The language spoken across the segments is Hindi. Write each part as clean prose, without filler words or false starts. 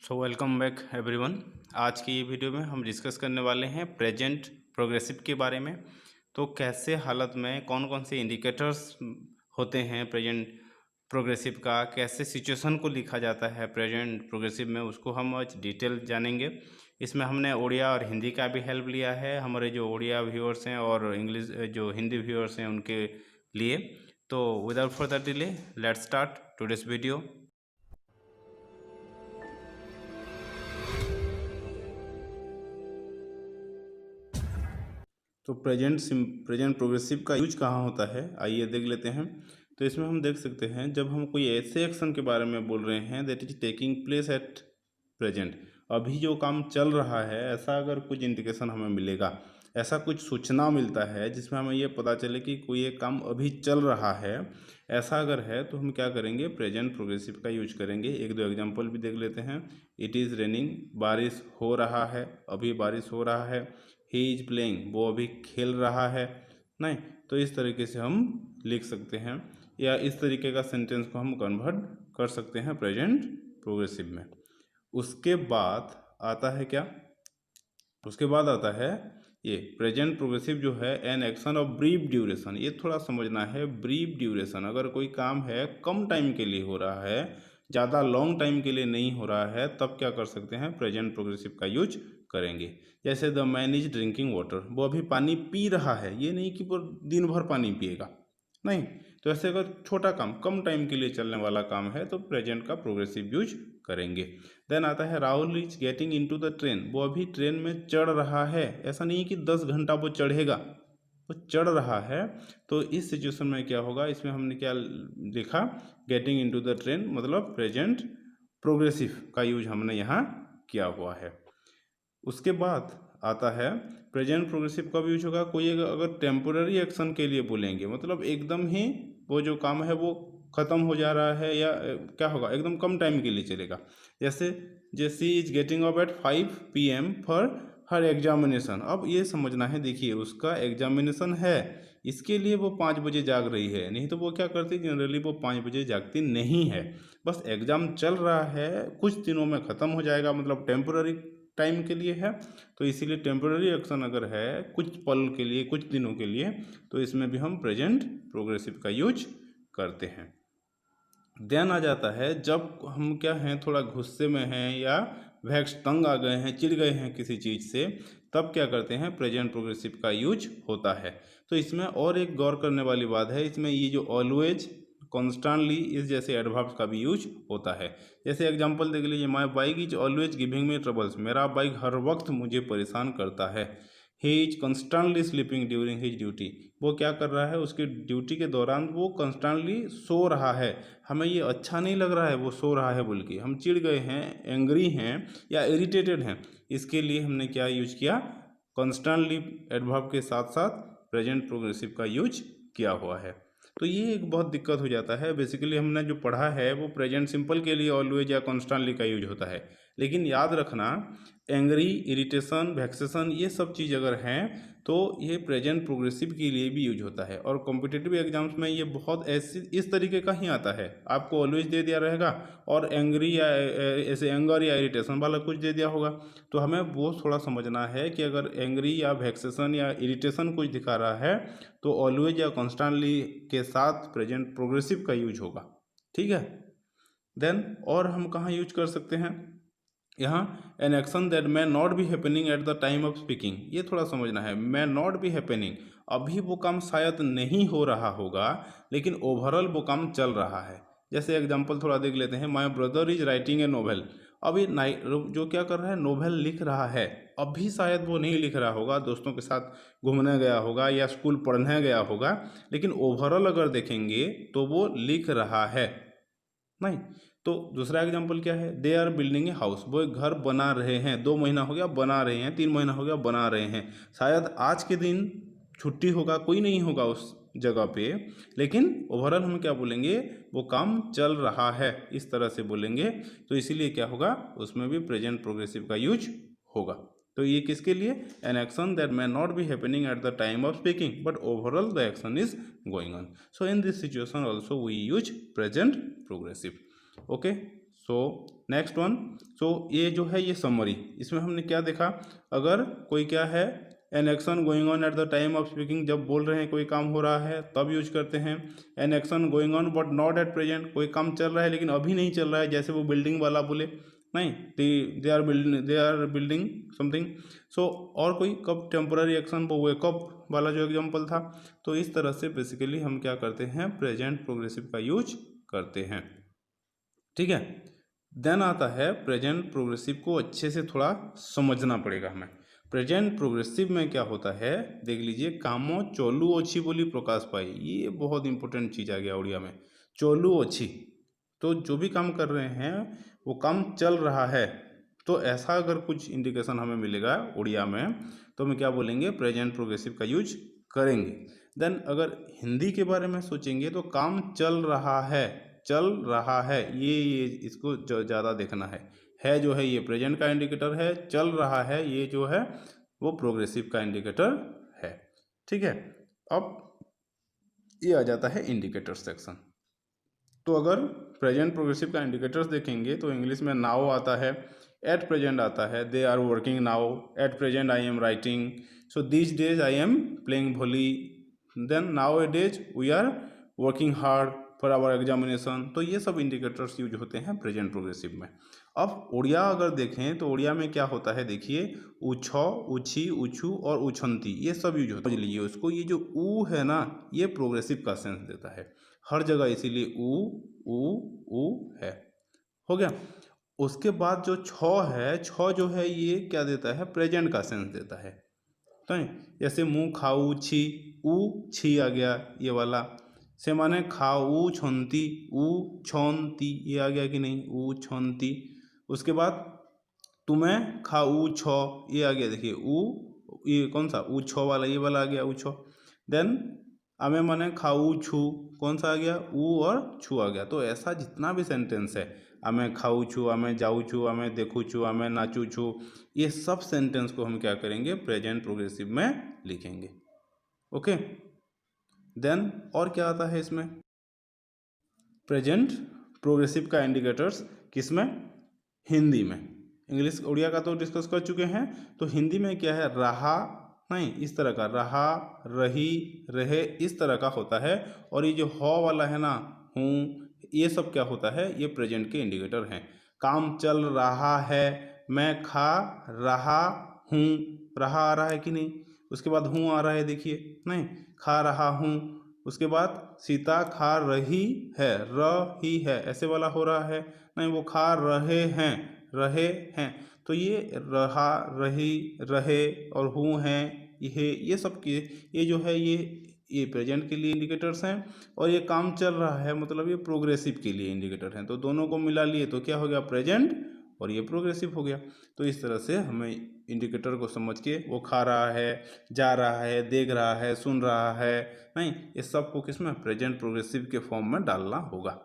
Welcome back everyone. आज की ये वीडियो में हम डिस्कस करने वाले हैं प्रेजेंट प्रोग्रेसिव के बारे में। तो कैसे हालत में कौन कौन से इंडिकेटर्स होते हैं प्रेजेंट प्रोग्रेसिव का, कैसे सिचुएशन को लिखा जाता है प्रेजेंट प्रोग्रेसिव में, उसको हम आज डिटेल जानेंगे। इसमें हमने उड़िया और हिंदी का भी हेल्प लिया है, हमारे जो उड़िया व्यूअर्स हैं और इंग्लिश जो हिंदी व्यूअर्स हैं उनके लिए। तो without further delay let's start today's video. तो प्रेजेंट प्रोग्रेसिव का यूज कहाँ होता है, आइए देख लेते हैं। तो इसमें हम देख सकते हैं जब हम कोई ऐसे एक्शन के बारे में बोल रहे हैं that is taking place at present, अभी जो काम चल रहा है, ऐसा अगर कुछ इंडिकेशन हमें मिलेगा, ऐसा कुछ सूचना मिलता है जिसमें हमें ये पता चले कि कोई एक काम अभी चल रहा है, ऐसा अगर है तो हम क्या करेंगे, प्रेजेंट प्रोग्रेसिव का यूज करेंगे। एक दो एग्जांपल भी देख लेते हैं। इट इज़ रेनिंग, बारिश हो रहा है, अभी बारिश हो रहा है। ही इज प्लेइंग, वो अभी खेल रहा है। नहीं तो इस तरीके से हम लिख सकते हैं, या इस तरीके का सेंटेंस को हम कन्वर्ट कर सकते हैं प्रेजेंट प्रोग्रेसिव में। उसके बाद आता है क्या, उसके बाद आता है ये प्रेजेंट प्रोग्रेसिव जो है an action of brief duration. ये थोड़ा समझना है, ब्रीफ ड्यूरेशन, अगर कोई काम है कम टाइम के लिए हो रहा है, ज़्यादा लॉन्ग टाइम के लिए नहीं हो रहा है, तब क्या कर सकते हैं, प्रेजेंट प्रोग्रेसिव का यूज करेंगे। जैसे the man is drinking water, वो अभी पानी पी रहा है, ये नहीं कि वो दिन भर पानी पिएगा, नहीं। तो ऐसे अगर छोटा काम कम टाइम के लिए चलने वाला काम है तो प्रेजेंट का प्रोग्रेसिव यूज करेंगे। देन आता है Rahul is getting into the train, वो अभी ट्रेन में चढ़ रहा है, ऐसा नहीं कि 10 घंटा वो चढ़ेगा, वो चढ़ रहा है। तो इस सिचुएशन में क्या होगा, इसमें हमने क्या लिखा, गेटिंग इनटू द ट्रेन, मतलब प्रेजेंट प्रोग्रेसिव का यूज हमने यहाँ किया हुआ है। उसके बाद आता है प्रेजेंट प्रोग्रेसिव कब यूज होगा, कोई अगर टेम्पोररी एक्शन के लिए बोलेंगे, मतलब एकदम ही वो जो काम है वो ख़त्म हो जा रहा है, या क्या होगा, एकदम कम टाइम के लिए चलेगा। जैसे she is getting up at 5 PM for her examination. अब ये समझना है, देखिए उसका एग्जामिनेशन है, इसके लिए वो 5 बजे जाग रही है, नहीं तो वो क्या करती, जनरली वो 5 बजे जागती नहीं है। बस एग्ज़ाम चल रहा है, कुछ दिनों में ख़त्म हो जाएगा, मतलब टेम्पोररी टाइम के लिए है, तो इसीलिए टेम्पोररी एक्शन अगर है कुछ पल के लिए, कुछ दिनों के लिए, तो इसमें भी हम प्रेजेंट प्रोग्रेसिव का यूज करते हैं। देन आ जाता है जब हम क्या हैं, थोड़ा गुस्से में हैं या वैक्स तंग आ गए हैं, चिढ़ गए हैं किसी चीज़ से, तब क्या करते हैं, प्रेजेंट प्रोग्रेसिव का यूज होता है। तो इसमें और एक गौर करने वाली बात है, इसमें ये जो ऑलवेज, कॉन्स्टेंटली, इस जैसे एडवर्ब्स का भी यूज होता है। जैसे एग्जांपल देख लीजिए, my bike is always giving me troubles, मेरा बाइक हर वक्त मुझे परेशान करता है। He is constantly sleeping during his duty, वो क्या कर रहा है, उसकी ड्यूटी के दौरान वो कंस्टेंटली सो रहा है। हमें ये अच्छा नहीं लग रहा है वो सो रहा है बोल के, हम चिढ़ गए हैं, एंग्री हैं या इरिटेटेड हैं, इसके लिए हमने क्या यूज किया, कंस्टेंटली एडवर्ब के साथ साथ प्रेजेंट प्रोग्रेसिव का यूज किया हुआ है। तो ये एक बहुत दिक्कत हो जाता है। बेसिकली हमने जो पढ़ा है वो प्रेजेंट सिंपल के लिए ऑलवेज या कॉन्स्टेंटली का यूज होता है, लेकिन याद रखना एंग्री, इरिटेशन, वैक्सेशन, ये सब चीज़ अगर हैं तो ये प्रेजेंट प्रोग्रेसिव के लिए भी यूज होता है। और कॉम्पिटिटिव एग्जाम्स में ये बहुत ऐसी इस तरीके का ही आता है, आपको ऑलवेज दे दिया रहेगा और एंग्री या ऐसे एंगर या इरिटेशन वाला कुछ दे दिया होगा। तो हमें वो थोड़ा समझना है कि अगर एंग्री या वैक्सेशन या इरिटेशन कुछ दिखा रहा है तो ऑलवेज या कॉन्स्टेंटली के साथ प्रेजेंट प्रोग्रेसिव का यूज होगा, ठीक है। देन और हम कहाँ यूज कर सकते हैं, यहाँ N action that may not be happening at the time of speaking, ये थोड़ा समझना है, may नॉट बी हैपनिंग, अभी वो काम शायद नहीं हो रहा होगा लेकिन ओवरऑल वो काम चल रहा है। जैसे एग्जांपल थोड़ा देख लेते हैं, my brother is writing a novel, अभी जो क्या कर रहा है, नोवेल लिख रहा है, अभी शायद वो नहीं लिख रहा होगा, दोस्तों के साथ घूमने गया होगा या स्कूल पढ़ने गया होगा, लेकिन ओवरऑल अगर देखेंगे तो वो लिख रहा है, नहीं। तो दूसरा एग्जांपल क्या है, they are building a house, वो एक घर बना रहे हैं, 2 महीना हो गया बना रहे हैं, 3 महीना हो गया बना रहे हैं, शायद आज के दिन छुट्टी होगा, कोई नहीं होगा उस जगह पे, लेकिन ओवरऑल हम क्या बोलेंगे, वो काम चल रहा है, इस तरह से बोलेंगे। तो इसीलिए क्या होगा, उसमें भी प्रेजेंट प्रोग्रेसिव का यूज होगा। तो ये किसके लिए, an action that may not be happening at the time of speaking but overall the action is going on, so in this situation also we use present progressive. Okay, so next one, so ये जो है ये समरी, इसमें हमने क्या देखा, अगर कोई क्या है an action going on eight the time of speaking, जब बोल रहे हैं कोई काम हो रहा है तब यूज करते हैं। An action going on but not at present, कोई काम चल रहा है लेकिन अभी नहीं चल रहा है, जैसे वो बिल्डिंग वाला बोले, नहीं दे आर बिल्डिंग समथिंग। सो और कोई कब टेम्पोररी एक्शन, वो वेकअप वाला जो एग्जाम्पल था। तो इस तरह से बेसिकली हम क्या करते हैं, प्रेजेंट प्रोग्रेसिव का यूज करते हैं। ठीक है, देन आता है प्रेजेंट प्रोग्रेसिव को अच्छे से थोड़ा समझना पड़ेगा हमें। प्रेजेंट प्रोग्रेसिव में क्या होता है, देख लीजिए, कामो चोलू अच्छी बोली प्रकाश पाई, ये बहुत इंपॉर्टेंट चीज़ आ गया उड़िया में, चोलू अच्छी। तो जो भी काम कर रहे हैं वो काम चल रहा है, तो ऐसा अगर कुछ इंडिकेशन हमें मिलेगा उड़िया में तो हम क्या बोलेंगे, प्रेजेंट प्रोग्रेसिव का यूज करेंगे। देन अगर हिंदी के बारे में सोचेंगे तो काम चल रहा है, चल रहा है, ये इसको ज़्यादा देखना है जो है ये प्रेजेंट का इंडिकेटर है, चल रहा है ये जो है वो प्रोग्रेसिव का इंडिकेटर है। ठीक है, अब ये आ जाता है इंडिकेटर सेक्शन। तो अगर प्रेजेंट प्रोग्रेसिव का इंडिकेटर्स देखेंगे तो इंग्लिश में नाउ आता है, एट प्रेजेंट आता है, they are working now, at present I am writing, so this days I am playing volley, then nowadays we are working hard for our examination. तो ये सब इंडिकेटर्स यूज होते हैं प्रेजेंट प्रोग्रेसिव में। अब उड़िया अगर देखें तो उड़िया में क्या होता है, देखिए, उछो, उछी, उछू और उछंती, ये सब यूज होता है। समझ लीजिए उसको, ये जो ऊ है ना, ये प्रोग्रेसिव का सेंस देता है हर जगह, इसीलिए ऊ है। हो गया। उसके बाद जो छ है, छ जो है ये क्या देता है, प्रेजेंट का सेंस देता है। तो जैसे मुँह खाऊ छी, ऊ छी आ गया ये वाला, से माने खाऊ छोंती, ऊ छोंती, ये आ गया कि नहीं, ऊ छोंती। उसके बाद तुम्हें खाऊ छो, ये आ गया, देखिए ऊ, ये कौन सा, ऊ छो वाला, ये वाला आ गया ऊ छो। देन आमे माने खाऊ छू, कौन सा आ गया, ऊ और छू आ गया। तो ऐसा जितना भी सेंटेंस है, आमे खाऊ छू, आमे जाऊ छू, आमे देखू छू, आमे नाचू छू, ये सब सेंटेंस को हम क्या करेंगे, प्रेजेंट प्रोग्रेसिव में लिखेंगे। ओके, देन और क्या आता है इसमें, प्रेजेंट प्रोग्रेसिव का इंडिकेटर्स किसमें, हिंदी में। इंग्लिश उड़िया का तो डिस्कस कर चुके हैं, तो हिंदी में क्या है, रहा, नहीं इस तरह का, रहा, रही, रहे, इस तरह का होता है। और ये जो ह वाला है ना, हूँ, ये सब क्या होता है, ये प्रेजेंट के इंडिकेटर हैं। काम चल रहा है, मैं खा रहा हूँ, रहा आ रहा है कि नहीं, उसके बाद हूँ आ रहा है, देखिए, नहीं खा रहा हूँ। उसके बाद सीता खा रही है, रही है, ऐसे वाला हो रहा है, नहीं वो खा रहे हैं, रहे हैं। तो ये रहा, रही, रहे और हूँ हैं, ये सब के, ये जो है ये प्रेजेंट के लिए इंडिकेटर्स हैं, और ये काम चल रहा है मतलब ये प्रोग्रेसिव के लिए इंडिकेटर हैं। तो दोनों को मिला लिए तो क्या हो गया, प्रेजेंट, और ये प्रोग्रेसिव हो गया। तो इस तरह से हमें इंडिकेटर को समझ के, वो खा रहा है, जा रहा है, देख रहा है, सुन रहा है, नहीं, ये सब को किस में, प्रेजेंट प्रोग्रेसिव के फॉर्म में डालना होगा।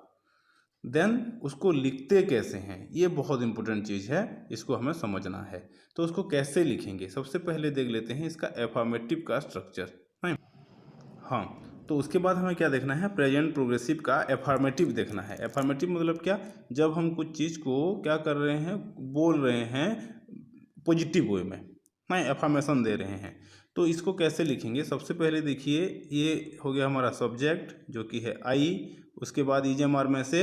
देन उसको लिखते कैसे हैं, ये बहुत इंपॉर्टेंट चीज़ है, इसको हमें समझना है। तो उसको कैसे लिखेंगे, सबसे पहले देख लेते हैं इसका एफर्मेटिव का स्ट्रक्चर, नहीं, हाँ, तो उसके बाद हमें क्या देखना है, प्रेजेंट प्रोग्रेसिव का एफर्मेटिव देखना है। एफर्मेटिव मतलब क्या, जब हम कुछ चीज़ को क्या कर रहे हैं, बोल रहे हैं पॉजिटिव वे में, नहीं एफर्मेशन दे रहे हैं, तो इसको कैसे लिखेंगे। सबसे पहले देखिए, ये हो गया हमारा सब्जेक्ट जो कि है आई, उसके बाद ईजेमआर में से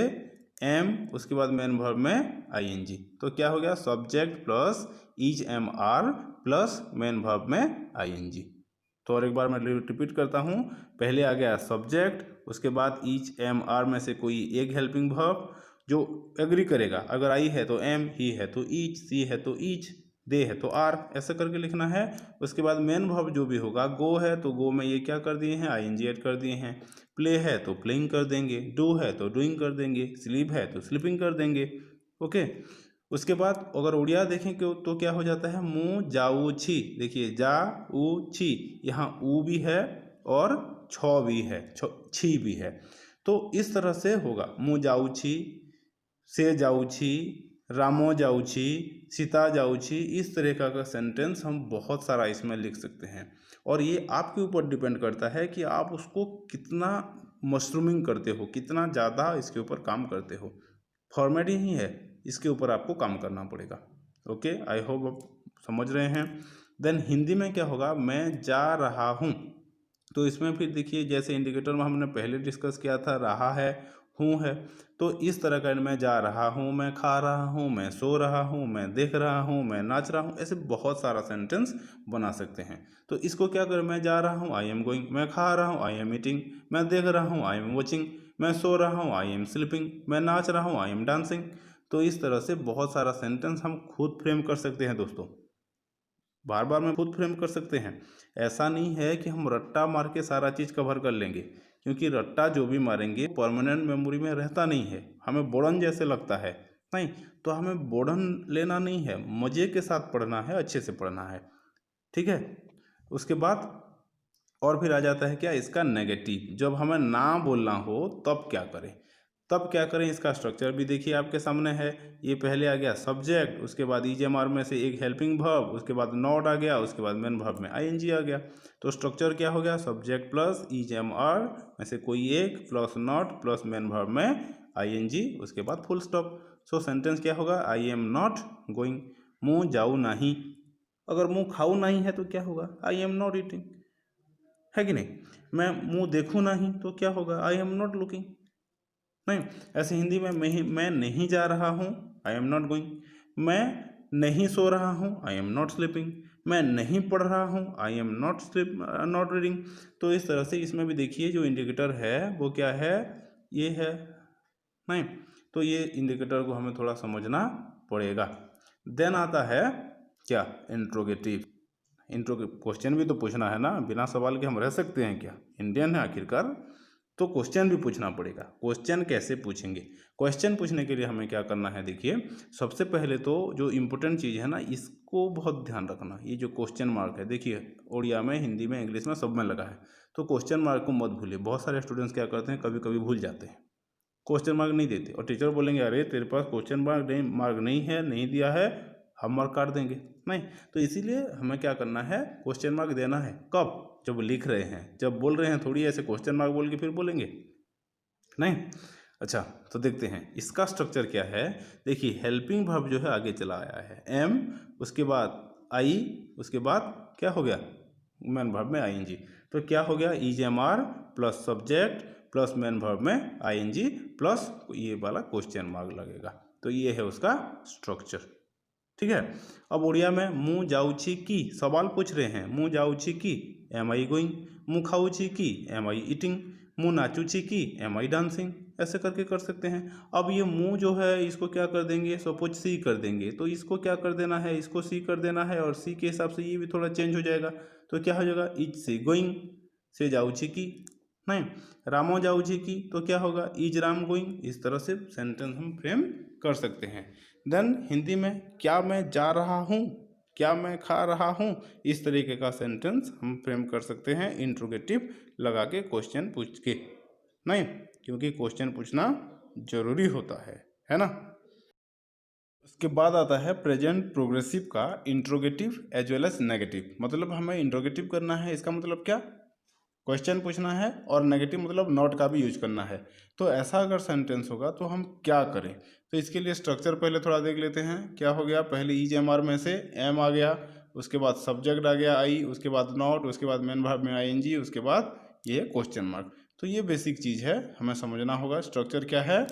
एम, उसके बाद मेन वर्ब में आईएनजी। तो क्या हो गया, subject plus is am are plus main verb में आईएनजी। तो और एक बार मैं रिपीट करता हूँ, पहले आ गया सब्जेक्ट, उसके बाद ईच एम आर में से कोई एक हेल्पिंग वर्ब जो एग्री करेगा, अगर आई है तो एम, ही है तो ईच, सी है तो ईच, दे है तो आर, ऐसा करके लिखना है। उसके बाद मेन वर्ब जो भी होगा, गो है तो गो में ये क्या कर दिए हैं, आईएनजी ऐड कर दिए हैं, प्ले है तो प्लेइंग कर देंगे, डू है तो डूइंग कर देंगे, स्लीप है तो स्लीपिंग कर देंगे। ओके, उसके बाद अगर उड़िया देखें तो क्या हो जाता है, मुँह जाऊ छी, देखिए जा ऊ छी, यहाँ ऊ भी है और छ भी है, छी भी है। तो इस तरह से होगा, मुँह जाऊ छी, से जाऊ छी, रामो जाऊ छी, सीता जाऊ छी, इस तरह का सेंटेंस हम बहुत सारा इसमें लिख सकते हैं। और ये आपके ऊपर डिपेंड करता है कि आप उसको कितना मशरूमिंग करते हो, कितना ज़्यादा इसके ऊपर काम करते हो। फॉर्मेट यही है, इसके ऊपर आपको काम करना पड़ेगा। ओके, आई होप आप समझ रहे हैं। देन हिंदी में क्या होगा, मैं जा रहा हूँ, तो इसमें फिर देखिए जैसे इंडिकेटर में हमने पहले डिस्कस किया था, रहा है, हूँ है, तो इस तरह का मैं जा रहा हूँ, मैं खा रहा हूँ, मैं सो रहा हूँ, मैं देख रहा हूँ, मैं नाच रहा हूँ, ऐसे बहुत सारा सेंटेंस बना सकते हैं। तो इसको क्या करें, मैं जा रहा हूँ, आई एम गोइंग, मैं खा रहा हूँ, आई एम ईटिंग, मैं देख रहा हूँ, आई एम वॉचिंग, मैं सो रहा हूँ, आई एम स्लीपिंग, मैं नाच रहा हूँ, आई एम डांसिंग। तो इस तरह से बहुत सारा सेंटेंस हम खुद फ्रेम कर सकते हैं दोस्तों, बार बार में खुद फ्रेम कर सकते हैं। ऐसा नहीं है कि हम रट्टा मार के सारा चीज़ कवर कर लेंगे, क्योंकि रट्टा जो भी मारेंगे परमानेंट मेमोरी में रहता नहीं है, हमें बोर्डन जैसे लगता है। नहीं, तो हमें बोर्डन लेना नहीं है, मज़े के साथ पढ़ना है, अच्छे से पढ़ना है। ठीक है, उसके बाद और फिर आ जाता है क्या, इसका नेगेटिव। जब हमें ना बोलना हो तब क्या करें, तब क्या करें, इसका स्ट्रक्चर भी देखिए आपके सामने है। ये पहले आ गया सब्जेक्ट, उसके बाद ईजेएमआर में से एक हेल्पिंग वर्ब, उसके बाद नॉट आ गया, उसके बाद मेन वर्ब में आईएनजी आ गया। तो स्ट्रक्चर क्या हो गया, सब्जेक्ट प्लस ईजेएमआर में से कोई एक plus not plus main verb में आईएनजी, उसके बाद फुल स्टॉप। सो सेंटेंस क्या होगा, आई एम नॉट गोइंग, मुँह जाऊ नहीं। अगर मुँह खाऊ नहीं है तो क्या होगा, आई एम नॉट ईटिंग, है कि नहीं। मैं मुँह देखूँ नहीं तो क्या होगा, आई एम नॉट लुकिंग। नहीं, ऐसे हिंदी में मैं नहीं जा रहा हूँ, आई एम नॉट गोइंग, मैं नहीं सो रहा हूँ, आई एम नॉट स्लीपिंग, मैं नहीं पढ़ रहा हूँ, आई एम नॉट रीडिंग। तो इस तरह से इसमें भी देखिए जो इंडिकेटर है वो क्या है, ये है। नहीं, तो ये इंडिकेटर को हमें थोड़ा समझना पड़ेगा। देन आता है क्या, इंट्रोगेटिव। क्वेश्चन भी तो पूछना है ना, बिना सवाल के हम रह सकते हैं क्या, इंडियन है आखिरकार, तो क्वेश्चन भी पूछना पड़ेगा। क्वेश्चन कैसे पूछेंगे, क्वेश्चन पूछने के लिए हमें क्या करना है, देखिए सबसे पहले तो जो इम्पोर्टेंट चीज़ है ना, इसको बहुत ध्यान रखना। ये जो क्वेश्चन मार्क है, देखिए उड़िया में, हिंदी में, इंग्लिश में, सब में लगा है, तो क्वेश्चन मार्क को मत भूलिए। बहुत सारे स्टूडेंट्स क्या करते हैं, कभी कभी भूल जाते हैं, क्वेश्चन मार्क नहीं देते, और टीचर बोलेंगे अरे तेरे पास क्वेश्चन मार्क नहीं है, नहीं दिया है, हम मार्क काट देंगे। नहीं, तो इसीलिए हमें क्या करना है, क्वेश्चन मार्क देना है। कब, जब लिख रहे हैं, जब बोल रहे हैं थोड़ी ऐसे क्वेश्चन मार्क बोल के फिर बोलेंगे, नहीं। अच्छा, तो देखते हैं इसका स्ट्रक्चर क्या है। देखिए हेल्पिंग वर्ब जो है आगे चला आया है, एम, उसके बाद आई, उसके बाद क्या हो गया, मेन वर्ब में आईएनजी। तो क्या हो गया, ईजेएमआर plus subject plus main verb में आईएनजी प्लस ये वाला क्वेश्चन मार्क लगेगा। तो ये है उसका स्ट्रक्चर। ठीक है, अब उड़िया में मुँह जाऊची की, सवाल पूछ रहे हैं, मुँह जाऊची की, एम आई गोइंग, मुँह खाऊची की, एम आई ईटिंग, मुँह नाचूची की, एम आई डांसिंग, ऐसे करके कर सकते हैं। अब ये मुँह जो है इसको क्या कर देंगे, सपोज सी कर देंगे, तो इसको क्या कर देना है, इसको सी कर देना है, और सी के हिसाब से ये भी थोड़ा चेंज हो जाएगा। तो क्या हो जाएगा, इज से गोइंग, से जाऊची की, नहीं, रामो जाऊची की, तो क्या होगा, इज राम गोइंग। इस तरह से सेंटेंस हम फ्रेम कर सकते हैं। देन हिंदी में क्या मैं जा रहा हूँ, क्या मैं खा रहा हूँ, इस तरीके का सेंटेंस हम फ्रेम कर सकते हैं इंट्रोगेटिव लगा के, क्वेश्चन पूछ के। नहीं, क्योंकि क्वेश्चन पूछना जरूरी होता है ना। उसके बाद आता है प्रेजेंट प्रोग्रेसिव का interrogative as well as negative. मतलब हमें इंट्रोगेटिव करना है, इसका मतलब क्या, क्वेश्चन पूछना है, और नेगेटिव मतलब नॉट का भी यूज करना है। तो ऐसा अगर सेंटेंस होगा तो हम क्या करें, तो इसके लिए स्ट्रक्चर पहले थोड़ा देख लेते हैं। क्या हो गया, पहले ईज एम आर में से एम आ गया, उसके बाद सब्जेक्ट आ गया आई, उसके बाद नॉट, उसके बाद मेन वर्ब में आईएनजी, उसके बाद ये क्वेश्चन मार्क। तो ये बेसिक चीज़ है, हमें समझना होगा। स्ट्रक्चर क्या है,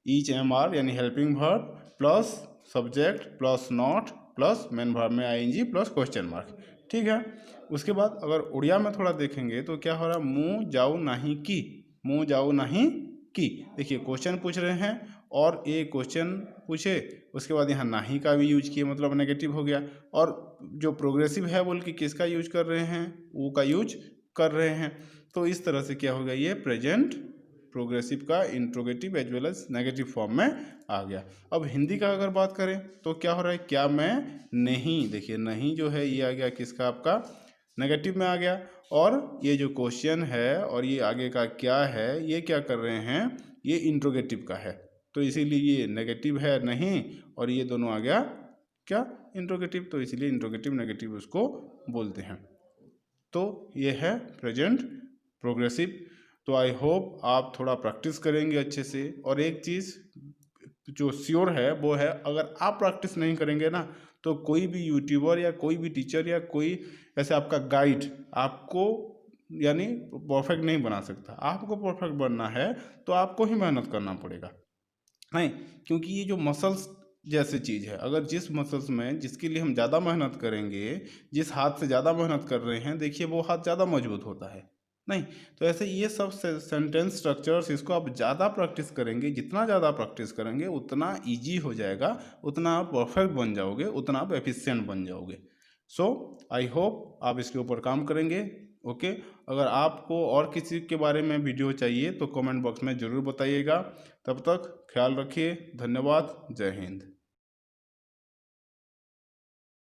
ईच एम आर यानी helping verb plus subject plus not plus main verb में आईएनजी प्लस क्वेश्चन मार्क। ठीक है, उसके बाद अगर उड़िया में थोड़ा देखेंगे तो क्या हो रहा है, मुँह जाऊ नहीं की, मुँह जाऊ नहीं की। देखिए क्वेश्चन पूछ रहे हैं, और एक क्वेश्चन पूछे, उसके बाद यहाँ नाही का भी यूज किए, मतलब नेगेटिव हो गया। और जो प्रोग्रेसिव है बोल के किसका यूज कर रहे हैं, वो का यूज कर रहे हैं। तो इस तरह से क्या हो गया, ये प्रेजेंट प्रोग्रेसिव का interrogative as well as negative form में आ गया। अब हिंदी का अगर बात करें तो क्या हो रहा है, क्या मैं नहीं, देखिए नहीं जो है ये आ गया किसका, आपका नेगेटिव में आ गया। और ये जो क्वेश्चन है और ये आगे का क्या है, ये क्या कर रहे हैं, ये इंट्रोगेटिव का है, तो इसीलिए ये नेगेटिव है नहीं, और ये दोनों आ गया क्या, इंट्रोगेटिव। तो इसीलिए इंट्रोगेटिव नेगेटिव उसको बोलते हैं। तो ये है प्रेजेंट प्रोग्रेसिव। तो आई होप आप थोड़ा प्रैक्टिस करेंगे अच्छे से। और एक चीज़ जो श्योर है वो है, अगर आप प्रैक्टिस नहीं करेंगे ना तो कोई भी यूट्यूबर या कोई भी टीचर या कोई ऐसे आपका गाइड आपको यानी परफेक्ट नहीं बना सकता। आपको परफेक्ट बनना है तो आपको ही मेहनत करना पड़ेगा, नहीं, क्योंकि ये जो मसल्स जैसे चीज़ है, अगर जिस मसल्स में जिसके लिए हम ज़्यादा मेहनत करेंगे, जिस हाथ से ज़्यादा मेहनत कर रहे हैं, देखिए वो हाथ ज़्यादा मजबूत होता है, नहीं। तो ऐसे ये सब सेंटेंस स्ट्रक्चर्स, इसको आप ज़्यादा प्रैक्टिस करेंगे, जितना ज़्यादा प्रैक्टिस करेंगे उतना इजी हो जाएगा, उतना आप परफेक्ट बन जाओगे, उतना आप एफिशिएंट बन जाओगे। सो आई होप आप इसके ऊपर काम करेंगे। ओके, अगर आपको और किसी के बारे में वीडियो चाहिए तो कमेंट बॉक्स में ज़रूर बताइएगा। तब तक ख्याल रखिए, धन्यवाद, जय हिंद।